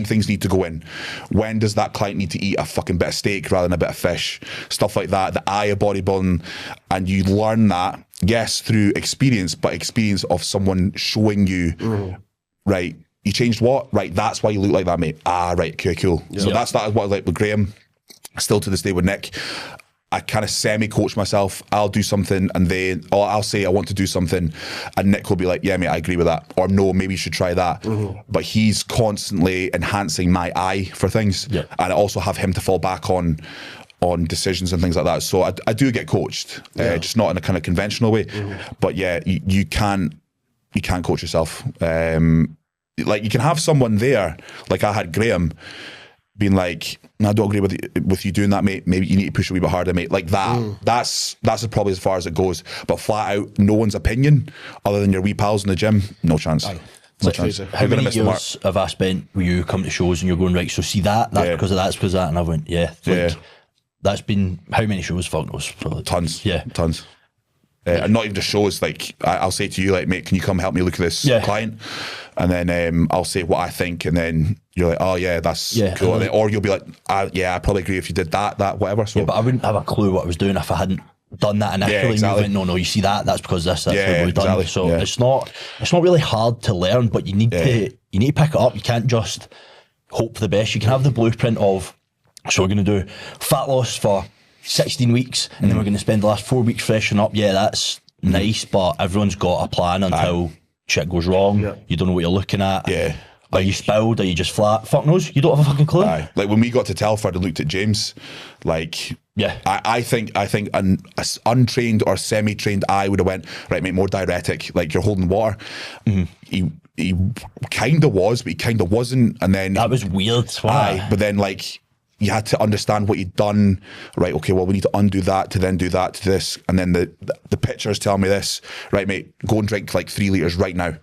things need to go in. When does that client need to eat a fucking bit of steak rather than a bit of fish? Stuff like that. The eye of bodybuilding. And you learn that, yes, through experience, but experience of someone showing you, right, you changed what? Right, that's why you look like that, mate. Ah, right, okay, cool. So that's what I like with Graham. Still to this day with Nick. I kind of semi-coach myself. I'll do something and then I'll say I want to do something and Nick will be like, yeah, mate, I agree with that. Or no, maybe you should try that. But he's constantly enhancing my eye for things. And I also have him to fall back on decisions and things like that. So I do get coached, just not in a kind of conventional way. But yeah, you can't coach yourself. Like you can have someone there, like I had Graham, being like, no, I don't agree with you doing that, mate. Maybe you need to push a wee bit harder, mate. Like that. That's probably as far as it goes. But flat out, no one's opinion other than your wee pals in the gym, no chance. No chance. How many years have I spent with you coming to shows and you're going, right, so see that's because of that, it's because of that, and I went, that's been how many shows? Fuck knows. Tons. Yeah. Tons. And not even just shows, like I'll say to you, like, mate, can you come help me look at this client? And then I'll say what I think, and then you're like, oh yeah, that's cool. And then, or you'll be like, I probably agree if you did that, whatever. So, but I wouldn't have a clue what I was doing if I hadn't done that initially. Yeah, exactly. And you went, no, you see that's because that's what we've done. So it's not really hard to learn, but you need to pick it up. You can't just hope for the best. You can have the blueprint of, so we're going to do fat loss for 16 weeks and then we're going to spend the last 4 weeks freshening up. Yeah, that's nice, but everyone's got a plan until shit goes wrong. You don't know what you're looking at. Are you spilled? Are you just flat? Fuck knows. You don't have a fucking clue. Like when we got to Telford and looked at James, like I think an untrained or semi-trained eye would have went, right, mate, more diuretic, like you're holding water. He kind of was, but he kind of wasn't. And then that was weird. But then like you had to understand what you'd done. Right, okay, well, we need to undo that to then do that to this. And then the pictures tell me this. Right, mate, go and drink like 3 litres right now.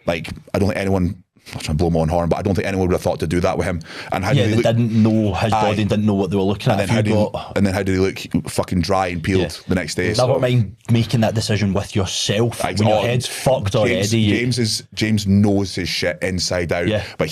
Like, I don't think anyone, I'm trying to blow my own horn, but I don't think anyone would have thought to do that with him. And how they didn't know his body and didn't know what they were looking at. And then how did he look fucking dry and peeled the next day? Never mind making that decision with yourself when your head's fucked already. James knows his shit inside out. But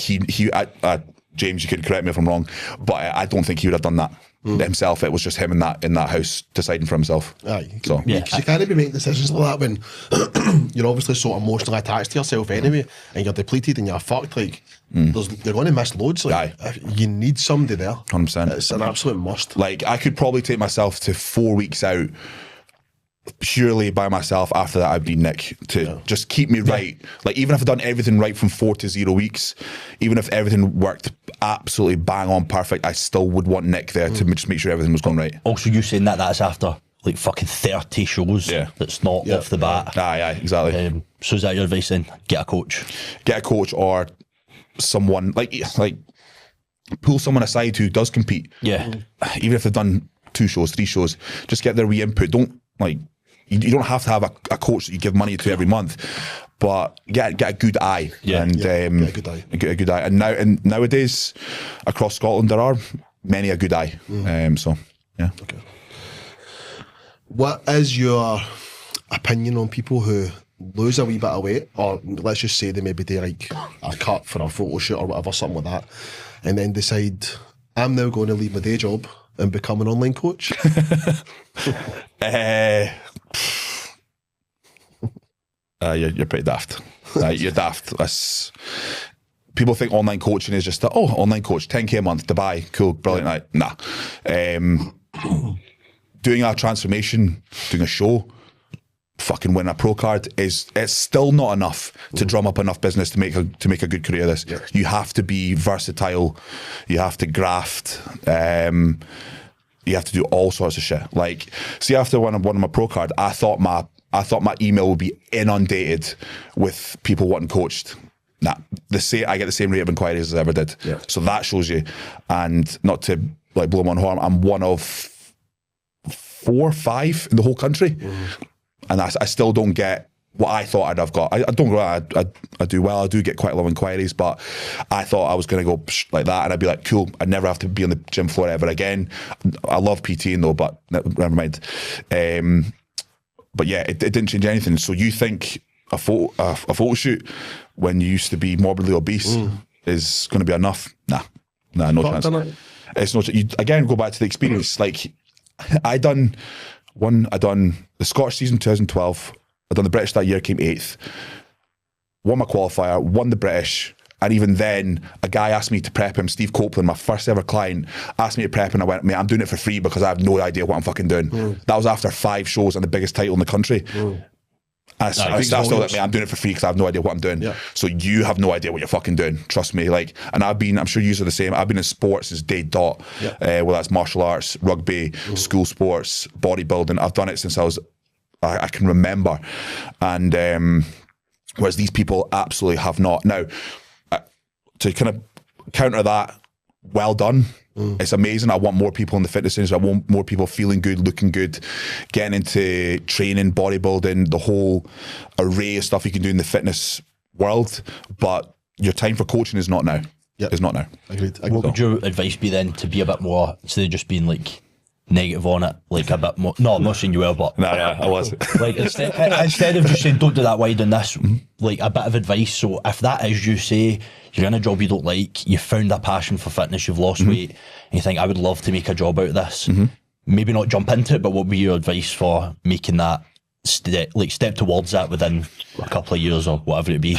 James, you could correct me if I'm wrong, but I don't think he would have done that himself. It was just him in that house deciding for himself. You can't be making decisions like that when you're obviously so emotionally attached to yourself anyway, and you're depleted and you're fucked. Like you're going to miss loads. Like you need somebody there. 100%. It's an absolute must. Like I could probably take myself to 4 weeks out purely by myself. After that, I'd be Nick to just keep me right. Like even if I'd done everything right from 4 to 0 weeks, even if everything worked absolutely bang on perfect, I still would want Nick there to just make sure everything was going right. Also, you saying that's after like fucking 30 shows. That's not off the bat. Exactly. So is that your advice then? Get a coach or someone like pull someone aside who does compete. Even if they've done 2 shows, 3 shows, just get their wee input. Don't like, you don't have to have a coach that you give money to every month, but get a good eye. Get a good eye. Get a good eye. And nowadays across Scotland there are many a good eye. Okay. What is your opinion on people who lose a wee bit of weight, or let's just say they maybe do like a cut for a photo shoot or whatever, something like that, and then decide, I'm now going to leave my day job and become an online coach? You're pretty daft. You're daft. People think online coaching is just online coach, 10k a month, Dubai, cool, brilliant. Nah. Doing a transformation, doing a show, fucking win a pro card it's still not enough to drum up enough business to make a good career of this. You have to be versatile, you have to graft, you have to do all sorts of shit. Like, see, after one of my pro card, I thought my I thought my email would be inundated with people wanting coached. Nah, I get the same rate of inquiries as I ever did. Yeah. So that shows you. And not to like blow my own horn, I'm one of 4 or 5 in the whole country. And I still don't get what I thought I'd have got. I don't go, I do well. I do get quite a lot of inquiries, but I thought I was going to go like that, and I'd be like, cool, I'd never have to be on the gym floor ever again. I love PTing though, but never mind. But yeah, it didn't change anything. So you think a photo shoot when you used to be morbidly obese is going to be enough? Nah, no chance. It's no. You again go back to the experience. Like I done the Scottish season 2012. I done the British that year, came 8th. Won my qualifier, won the British. And even then, a guy asked me to prep him, Steve Copeland, my first ever client, asked me to prep him. I went, mate, I'm doing it for free because I have no idea what I'm fucking doing. That was after 5 shows and the biggest title in the country. I still like, mate, I'm doing it for free because I have no idea what I'm doing. Yeah. So you have no idea what you're fucking doing. Trust me. Like, and I'm sure you are the same. I've been in sports since day dot. Whether that's martial arts, rugby, school sports, bodybuilding. I've done it since I can remember. And whereas these people absolutely have not. Now, to kind of counter that, well done. It's amazing. I want more people in the fitness industry. I want more people feeling good, looking good, getting into training, bodybuilding, the whole array of stuff you can do in the fitness world. But your time for coaching is not now. It's not now. Agreed. What would your advice be then to be a bit more, instead of just being like negative on it, like a bit more? No, I'm not saying you were, but no, I was. Like instead of just saying don't do that wide on this, like a bit of advice. So if that is, you say you're in a job you don't like, you found a passion for fitness, you've lost weight, and you think I would love to make a job out of this. Maybe not jump into it, but what would be your advice for making that step towards that within a couple of years or whatever it be?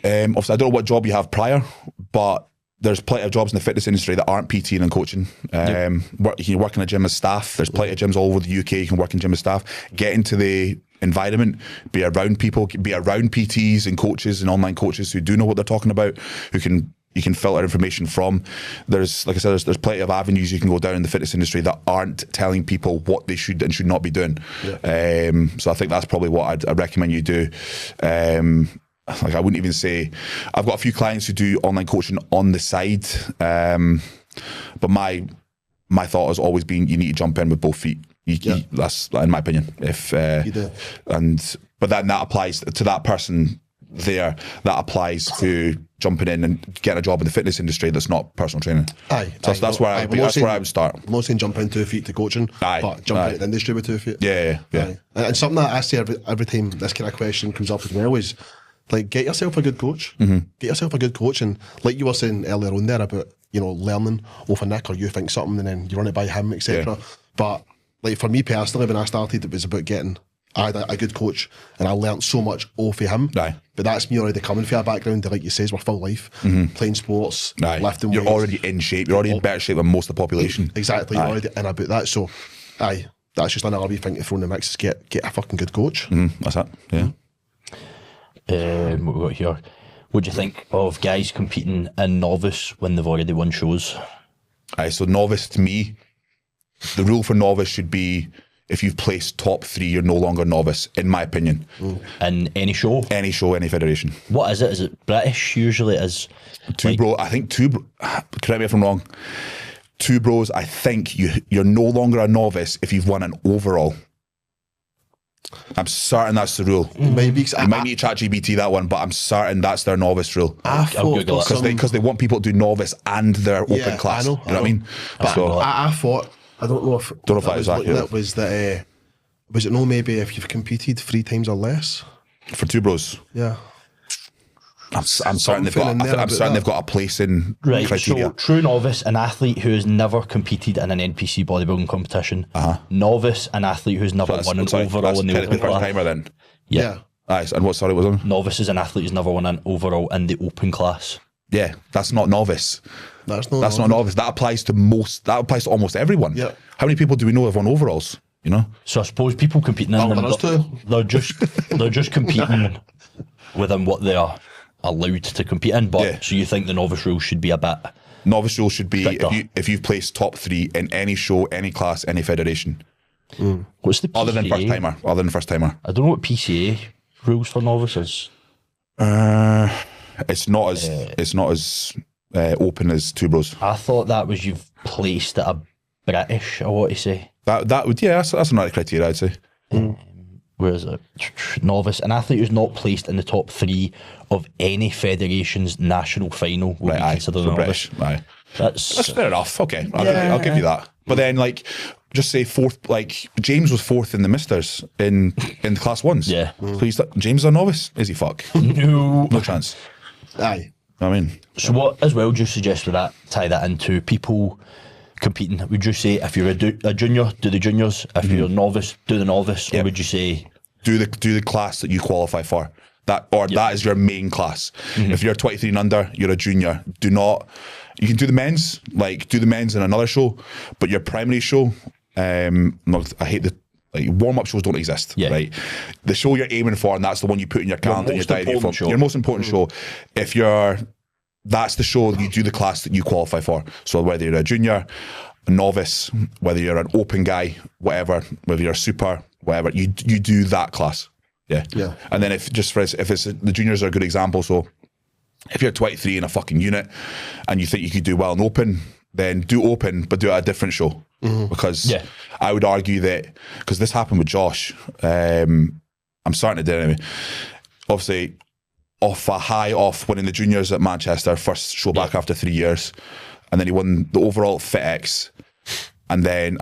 Obviously, I don't know what job you have prior, but there's plenty of jobs in the fitness industry that aren't PTing and coaching. You can work in a gym as staff. There's plenty of gyms all over the UK you can work in gym as staff. Get into the environment, be around people, be around PTs and coaches and online coaches who do know what they're talking about, you can filter information from. There's, like I said, there's plenty of avenues you can go down in the fitness industry that aren't telling people what they should and should not be doing. So I think that's probably what I'd recommend you do. Like I wouldn't even say, I've got a few clients who do online coaching on the side, but my thought has always been you need to jump in with both feet. That's in my opinion. But then that applies to that person there. That applies to jumping in and getting a job in the fitness industry that's not personal training. That's where I would start. I'm not saying jump in 2 feet to coaching, but jump into the industry with 2 feet. Yeah. And something that I say every time this kind of question comes up as well is, like, get yourself a good coach. Get yourself a good coach, and like you were saying earlier on there about, learning off a Nick, or you think something and then you run it by him, etc. But like for me personally, when I started, it was about I had a good coach, and I learnt so much off of him. But that's me already coming from a background that, like you says, we're full life, playing sports, lifting You're weights. already in shape. You're already in better shape than most of the population. Exactly. You're already in about that. So, that's just another wee thing to throw in the mix, is get a fucking good coach. That's it. Yeah. What we got here? What do you think of guys competing in novice when they've already won shows? So novice, to me, the rule for novice should be if you've placed top 3, you're no longer novice, in my opinion. In any show? Any show, any federation. What is it? Is it British usually? I think correct me if I'm wrong, 2 bros, I think you're no longer a novice if you've won an overall. I'm certain that's the rule. You might need to ChatGPT that one, but I'm certain that's their novice rule. Because they want people to do novice and their open class. You know what I mean? I thought, I don't know if that was accurate. Was it no, maybe if you've competed 3 times or less? For 2 bros? Yeah. I'm certain they've got a place in criteria. So true novice, an athlete who has never competed in an NPC bodybuilding competition. Novice, an athlete who's never won an overall in the open class. Timer then. Yeah. And what was on? Novice is an athlete who's never won an overall in the open class. Yeah, that's not novice. That's not novice. That applies to almost everyone. Yeah. How many people do we know have won overalls? So I suppose people competing in them, they're just competing within what they are allowed to compete in. But so you think the novice rule should be a bit? Novice rule should be if you've placed top 3 in any show, any class, any federation. What's the PCA? Other than first timer. I don't know what PCA rules for novices. It's not as open as Two Bros. I thought that was you've placed at a British, I want to say. That would that's another criteria, I'd say. Where is it? Novice. An athlete who's not placed in the top 3 of any federation's national final will be considered a novice. British. Aye. That's Fair enough. Okay, I'll give you that. But then, like, just say fourth. Like James was fourth in the Misters in the class ones. Yeah. So James is a novice. Is he? Fuck. No. No chance. Aye. I mean. So what as well do you suggest with that, tie that into people competing? Would you say if you're a junior, do the juniors? If you're a novice, do the novice? Or would you say do the class that you qualify for? That is your main class. If you're 23 and under, you're a junior. You can do the men's, in another show, but your primary show, I hate warm-up shows don't exist, right? The show you're aiming for, and that's the one you put in your calendar, your diary. Your most important show. That's the show you do the class that you qualify for. So whether you're a junior, a novice, whether you're an open guy, whatever, whether you're a super, whatever, you do that class. Yeah. And then if it's the juniors are a good example. So if you're 23 in a fucking unit and you think you could do well in open, then do open, but do it at a different show. Because I would argue that, because this happened with Josh, I'm starting to do it anyway. Obviously, off a high off winning the juniors at Manchester, first show back after 3 years, and then he won the overall FitX. And then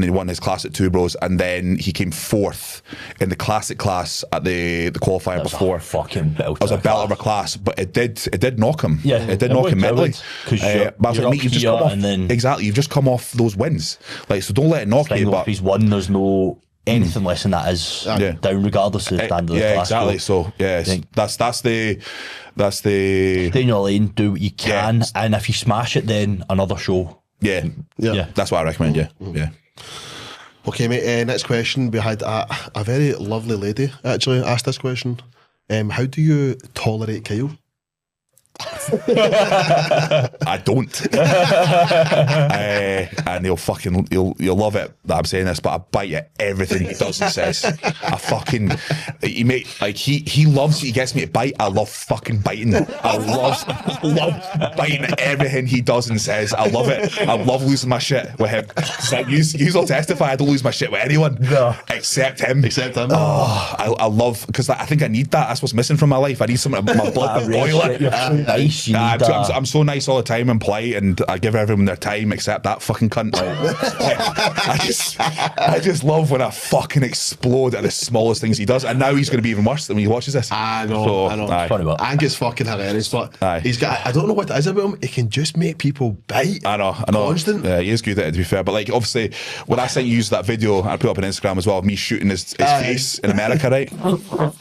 he won his class at Two Bros, and then he came fourth in the classic class at the qualifier before. Fucking belter. It was a belt of a class, but it did knock him. Yeah, it did knock him mentally. Because you've just come off those wins, so don't let it knock you. But if he's won, there's no anything less than that is down, regardless of the standard of the class. Exactly. So that's the stay in your lane, do what you can, and if you smash it, then another show. Yeah, that's what I recommend. Yeah. Okay, mate. Next question. We had a very lovely lady actually asked this question. How do you tolerate Kyle? I don't. And you'll love it that I'm saying this, but I bite at everything he does and says. He loves, he gets me to bite. I love fucking biting. I love biting at everything he does and says. I love it. I love losing my shit with him. You'll testify I don't lose my shit with anyone. No. Except him. Oh, I love, because I think I need that. That's what's missing from my life. I need something, my blood to boil it. Nice, I'm so nice all the time and polite, and I give everyone their time except that fucking cunt. I just love when I fucking explode at the smallest things he does, and now he's going to be even worse when he watches this. I know. Funny, but Angus fucking hilarious, but he's got, I don't know what it is about him, he can just make people bite. I know. Constant. Yeah, he is good at it, to be fair, but obviously when I sent you that video, I put up on Instagram as well, of me shooting his face in America, right?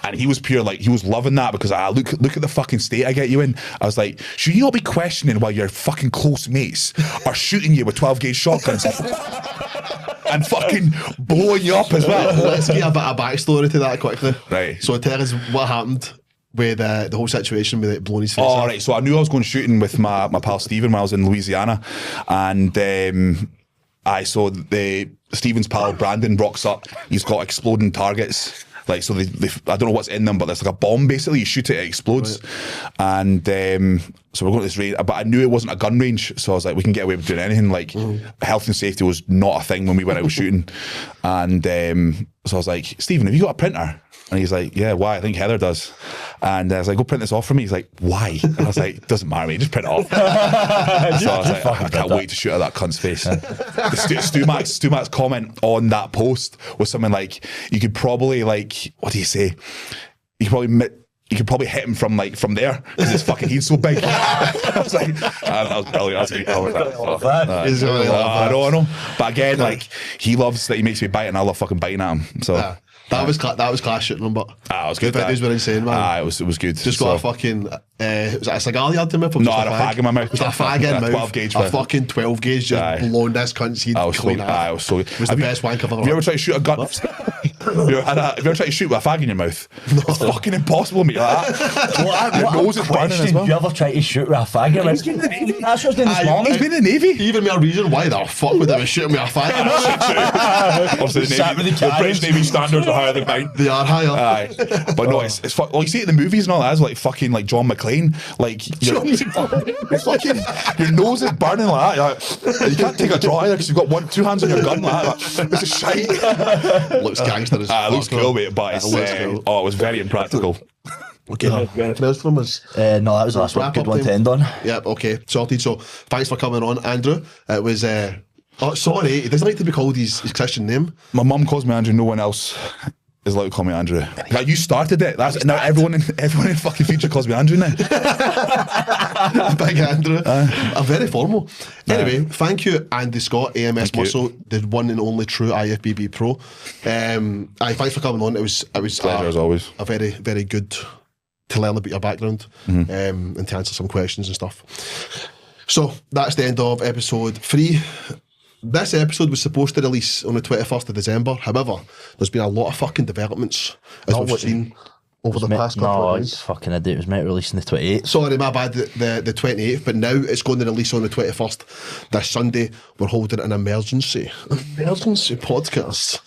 And he was pure, he was loving that, because I look at the fucking state I get you in. I was like, should you not be questioning why your fucking close mates are shooting you with 12 gauge shotguns and fucking blowing you up as well? Let's get a bit of backstory to that quickly. Right. So tell us what happened with the whole situation with blowing his face off. Right. So I knew I was going shooting with my pal Stephen when I was in Louisiana, and Stephen's pal Brandon rocks up. He's got exploding targets. So they I don't know what's in them, but there's a bomb basically. You shoot it, it explodes. Right. And so we're going to this range, but I knew it wasn't a gun range, so I was like, we can get away with doing anything. Health and safety was not a thing when we went out shooting. And so I was like, Stephen, have you got a printer? And he's like, yeah, why? I think Heather does. And I was like, go print this off for me. He's like, why? And I was like, it doesn't matter, mate, just print it off. So I was like, I can't wait to shoot at that cunt's face. Stu Mac's comment on that post was something like, you could probably what do you say? You could probably hit him from there because his fucking head's so big. I was like, that was brilliant. That's a good comment. He's really I know. But again, he loves that he makes me bite, and I love fucking biting at him. So That was class shooting them, but it was good. the videos were insane, man. It was good. Just got a fucking was it a cigar you had in my mouth? No, I had a fag in my mouth. Was it a fag in my mouth? 12 gauge. A fucking 12 gauge just blown this cunt's head clean out. It was so good. It was the best wank I've ever Have you ever tried to shoot a gun? Have you ever tried to shoot with a fag in your mouth? No. It's fucking impossible, mate. Like that. Your nose is burning as well. You ever try to shoot with a fag? That's what I was doing this morning. He's been in the Navy. Even more reason why the fuck would I be shooting with a fag? Obviously, the British Navy standards are higher than mine. They are higher. Aye. But no, it's well, you see it in the movies and all that, it's like fucking like John McClane. Like, it's fucking, your nose is burning like that. You can't take a draw either because you've got two hands on your gun like that. It's a shite. Looks gangster as fuck. It looks cool, mate, but it's, cool. it was very impractical. Okay, anything else from us? No, that was the last one. Good one to end on. Yep, okay, sorted. So, thanks for coming on, Andrew. It was, oh, sorry, he doesn't like to be called his Christian name. My mum calls me Andrew, no one else is allowed to call me Andrew. Like, you started it. Now everyone in fucking Future calls me Andrew now. Big Andrew. I'm very formal. Anyway, thank you, Andy Scott, AMS Thank Muscle, the one and only true IFBB pro. Thanks for coming on. It was Pleasure as always. A very, very good to learn about your background and to answer some questions and stuff. So that's the end of episode 3. This episode was supposed to release on the 21st of December. However, there's been a lot of fucking developments as we've seen over the past couple of it's days. fucking idiot. It was meant to release on the 28th. Sorry, my bad, the 28th, but now it's going to release on the 21st. This Sunday, we're holding an emergency podcast.